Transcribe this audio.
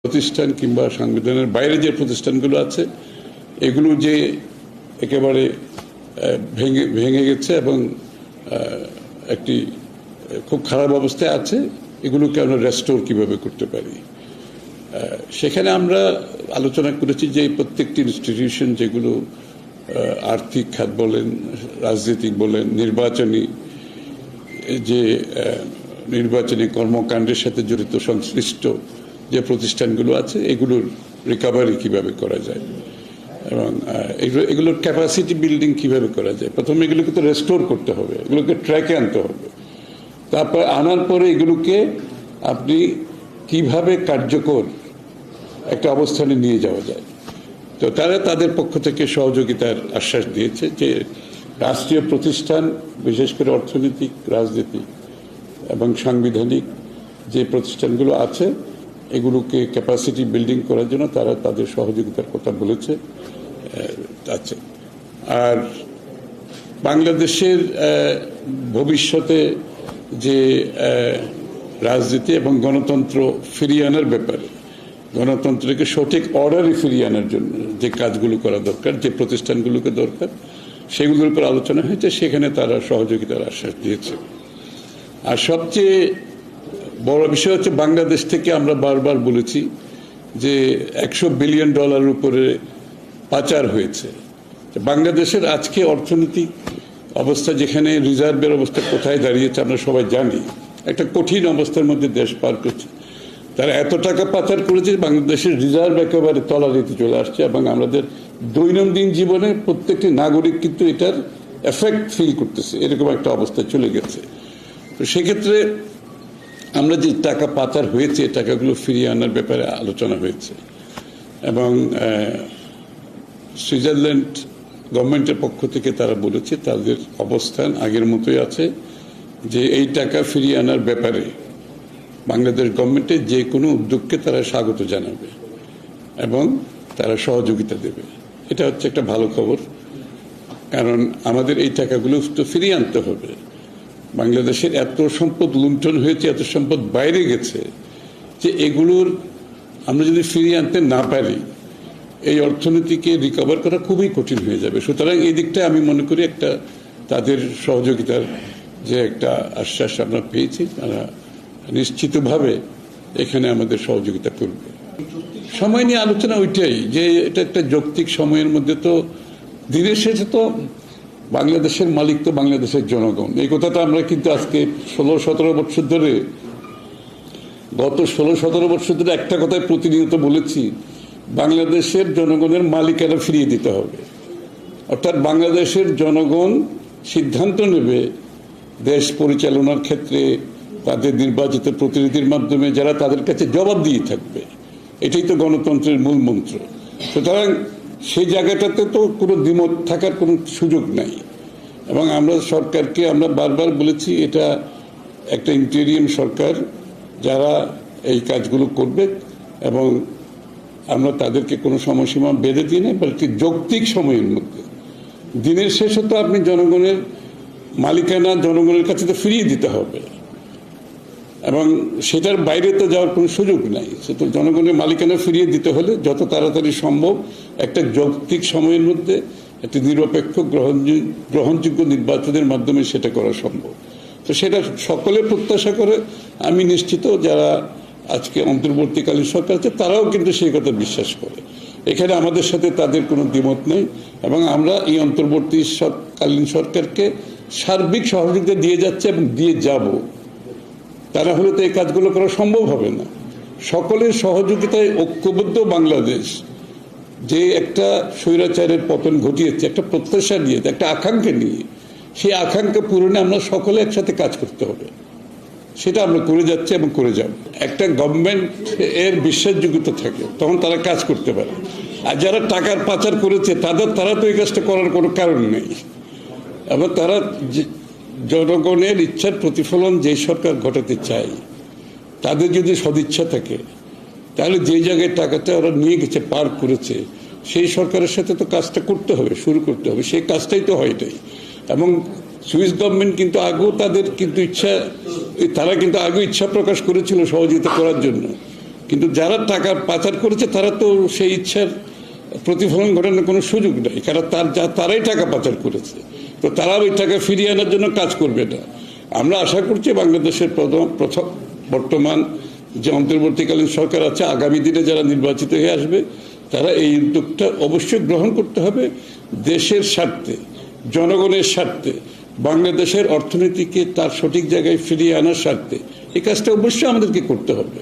প্রতিষ্ঠান কিংবা সংবিধানের বাইরে যে প্রতিষ্ঠানগুলো আছে এগুলো যে একেবারে ভেঙে গেছে এবং একটি খুব খারাপ অবস্থায় আছে, এগুলোকে আমরা রেস্টোর কিভাবে করতে পারি। সেখানে আমরা আলোচনা করেছি যে প্রত্যেকটি ইনস্টিটিউশন যেগুলো আর্থিক খাত বলেন, রাজনৈতিক বলেন, নির্বাচনী কর্মকাণ্ডের সাথে জড়িত সংশ্লিষ্ট যে প্রতিষ্ঠানগুলো আছে এগুলোর রিকভারি কিভাবে করা যায় এবং এগুলোর ক্যাপাসিটি বিল্ডিং কিভাবে করা যায়। প্রথমে এগুলোকে তো রেস্টোর করতে হবে, এগুলোকে ট্র্যাকে আনতে হবে, তারপর আনার পরে এগুলোকে আপনি কিভাবে কার্যকর একটা অবস্থানে নিয়ে যাওয়া যায়। তো তারা তাদের পক্ষ থেকে সহযোগিতার আশ্বাস দিয়েছে যে রাষ্ট্রীয় প্রতিষ্ঠান, বিশেষ করে অর্থনৈতিক, রাজনীতিক এবং সাংবিধানিক যে প্রতিষ্ঠানগুলো আছে এগুলোকে ক্যাপাসিটি বিল্ডিং করার জন্য তারা তাদের সহযোগিতার কথা বলেছে আছে। আর বাংলাদেশের ভবিষ্যতে যে রাজনীতি এবং গণতন্ত্র ফিরিয়ে আনার ব্যাপারে, গণতন্ত্রকে সঠিক অর্ডারে ফিরিয়ে আনার জন্য যে কাজগুলো করা দরকার, যে প্রতিষ্ঠানগুলোকে দরকার, সেগুলোর উপর আলোচনা হয়েছে। সেখানে তারা সহযোগিতার আশ্বাস দিয়েছে। আর সবচেয়ে বড় বিষয় হচ্ছে বাংলাদেশ থেকে আমরা বারবার বলেছি যে $100 বিলিয়ন উপরে পাচার হয়েছে। বাংলাদেশের আজকে অর্থনৈতিক অবস্থা, যেখানে রিজার্ভের অবস্থা কোথায় দাঁড়িয়েছে আমরা সবাই জানি, একটা কঠিন অবস্থার মধ্যে দেশ পার করছে। তারা এত টাকা পাচার করেছে বাংলাদেশের রিজার্ভ একেবারে তলানিতে চলে আসছে এবং আমাদের দৈনন্দিন জীবনে প্রত্যেকটি নাগরিক কিন্তু এটার এফেক্ট ফিল করতেছে, এরকম একটা অবস্থা চলে গেছে। তো সেক্ষেত্রে আমরা যে টাকা পাচার হয়েছে টাকাগুলো ফিরিয়ে আনার ব্যাপারে আলোচনা হয়েছে এবং সুইজারল্যান্ড গভর্নমেন্টের পক্ষ থেকে তারা বলেছে তাদের অবস্থান আগের মতোই আছে, যে এই টাকা ফিরিয়ে আনার ব্যাপারে বাংলাদেশ গভর্নমেন্টের যে কোনো উদ্যোগকে তারা স্বাগত জানাবে এবং তারা সহযোগিতা দেবে। এটা হচ্ছে একটা ভালো খবর, কারণ আমাদের এই টাকাগুলো তো ফিরিয়ে আনতে হবে। বাংলাদেশের এত সম্পদ লুণ্ঠন হয়েছে, এত সম্পদ বাইরে গেছে, যে এগুলোর আমরা যদি ফিরিয়ে আনতে না পারি এই অর্থনীতিকে রিকভার করা খুবই কঠিন হয়ে যাবে। সুতরাং এই দিকটা আমি মনে করি একটা তাদের সহযোগিতার যে একটা আশ্বাস আমরা পেয়েছি, তারা নিশ্চিতভাবে এখানে আমাদের সহযোগিতা করবে। সময় নিয়ে আলোচনা ওইটাই, যে এটা একটা যৌক্তিক সময়ের মধ্যে, তো দিনের শেষে তো বাংলাদেশের মালিক তো বাংলাদেশের জনগণ। এই কথাটা আমরা কিন্তু আজকে 16-17 বছর ধরে, গত 16-17 বছর ধরে একটা কথাই প্রতিনিয়ত বলেছি, বাংলাদেশের জনগণের মালিকানা ফিরিয়ে দিতে হবে। অর্থাৎ বাংলাদেশের জনগণ সিদ্ধান্ত নেবে দেশ পরিচালনার ক্ষেত্রে তাদের নির্বাচিত প্রতিনিধির মাধ্যমে, যারা তাদের কাছে জবাবদিহি থাকবে। এটাই তো গণতন্ত্রের মূল মন্ত্র। সুতরাং সেই জায়গাটাতে তো কোনো দ্বিমত থাকার কোনো সুযোগ নাই। এবং আমরা সরকারকে আমরা বারবার বলেছি এটা একটা ইন্টেরিয়াম সরকার, যারা এই কাজগুলো করবে এবং আমরা তাদেরকে কোনো সময়সীমা বেঁধে দিই না, বলছি যৌক্তিক সময়ের মধ্যে। দিনের শেষে তো আপনি জনগণের মালিকানা জনগণের কাছে তো ফিরিয়ে দিতে হবে এবং সেটার বাইরে তো যাওয়ার কোনো সুযোগ নাই। সেটা জনগণের মালিকানা ফিরিয়ে দিতে হলে যত তাড়াতাড়ি সম্ভব একটা যৌক্তিক সময়ের মধ্যে একটি নিরপেক্ষ গ্রহণযোগ্য নির্বাচনের মাধ্যমে সেটা করা সম্ভব। তো সেটা সকলে প্রত্যাশা করে। আমি নিশ্চিত যারা আজকে অন্তর্বর্তীকালীন সরকার আছে তারাও কিন্তু সেই কথা বিশ্বাস করে। এখানে আমাদের সাথে তাদের কোনো দ্বিমত নেই এবং আমরা এই অন্তর্বর্তীকালীন সরকারকে সার্বিক সহযোগিতা দিয়ে যাচ্ছে এবং দিয়ে যাব। তারা হলে তো এই কাজগুলো করা সম্ভব হবে না। সকলের সহযোগিতায় ঐক্যবদ্ধ বাংলাদেশ যে একটা স্বৈরাচারের পতন ঘটিয়েছে, একটা প্রত্যাশা নিয়ে, একটা আকাঙ্ক্ষা নিয়ে, সেই আকাঙ্ক্ষা পূরণে আমরা সকলে একসাথে কাজ করতে হবে। সেটা আমরা করে যাচ্ছি এবং করে যাব। একটা গভর্নমেন্ট এর বিশ্বাসযোগ্যতা থাকে তখন তারা কাজ করতে পারে। আর যারা টাকার পাচার করেছে তারা তো এই কাজটা করার কোনো কারণ নেই। এবং তারা জনগণের ইচ্ছার প্রতিফলন যে সরকার ঘটাতে চায়, তাদের যদি সদিচ্ছা থাকে তাহলে যে জায়গায় টাকাটা ওরা নিয়ে গেছে, পার করেছে, সেই সরকারের সাথে তো কাজটা করতে হবে, শুরু করতে হবে। সেই কাজটাই তো হয় এটাই। এবং সুইস গভর্নমেন্ট কিন্তু আগেও তাদের কিন্তু তারা কিন্তু আগে ইচ্ছা প্রকাশ করেছিল সহযোগিতা করার জন্য, কিন্তু যারা টাকা পাচার করেছে তারা তো সেই ইচ্ছার প্রতিফলন ঘটানোর কোনো সুযোগ নেই, কারণ তারাই টাকা পাচার করেছে, তো তারা ওই টাকা ফিরিয়ে আনার জন্য কাজ করবে না। আমরা আশা করছি বাংলাদেশের প্রথম বর্তমান যে অন্তর্বর্তীকালীন সরকার আছে, আগামী দিনে যারা নির্বাচিত হয়ে আসবে তারা এই উদ্যোগটা অবশ্যই গ্রহণ করতে হবে দেশের স্বার্থে, জনগণের স্বার্থে, বাংলাদেশের অর্থনীতিকে তার সঠিক জায়গায় ফিরিয়ে আনার স্বার্থে। এই কাজটা অবশ্যই আমাদেরকে করতে হবে।